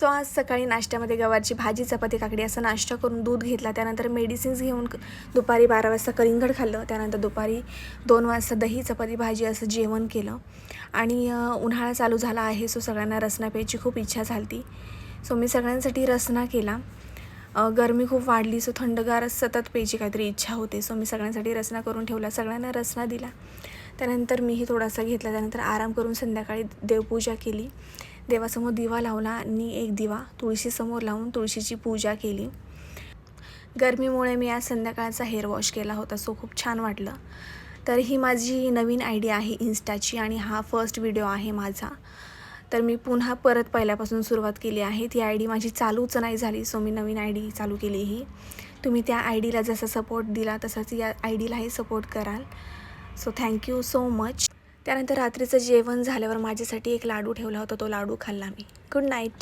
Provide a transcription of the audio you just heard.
So आज सकाळी नाश्त्यामध्ये गवारची भाजी, चपाती, काकडी असा नाश्ता करून दूध घेतला. त्यानंतर मेडिसिन्स घेऊन दुपारी 12 वाजता कलिंगड खाल्लं. त्यानंतर दुपारी 2 वाजता दही, चपाती, भाजी असं जेवण केलं. आणि उन्हाळा चालू झाला आहे, सो सगळ्यांना रसना प्यायची खूप इच्छा झाली. सो मी सगळ्यांसाठी रसना केला. गरमी खूप वाढली, सो थंडगार सतत प्यायची काहीतरी इच्छा होते. सो मी सगळ्यांसाठी रसना करून ठेवला, सगळ्यांना रसना दिला. त्यानंतर मीही थोडासा घेतला. त्यानंतर आराम करून संध्याकाळी देवपूजा केली. देवासमोर दिवा लावला आणि एक दिवा तुळशीसमोर लावून तुळशीची पूजा केली. गरमीमुळे मी आज संध्याकाळचा हेअर वॉश केला होता, सो खूप छान वाटलं. तर ही माझी नवीन आय डी आहे इन्स्टाची आणि हा फर्स्ट व्हिडिओ आहे माझा. तर मी पुन्हा परत पहिल्यापासून सुरुवात केली आहे. ती आय डी माझी चालूच नाही झाली, so me Naveen I D चालू केली ही. तुम्ही त्या आय डीला जसा सपोर्ट दिला तसाच या आय डीलाही सपोर्ट कराल. So thank you so much. त्यानंतर रात्रीचं जेवण झाल्यावर माझ्यासाठी एक लाडू ठेवला होता, तो लाडू खाल्ला मी. Good night.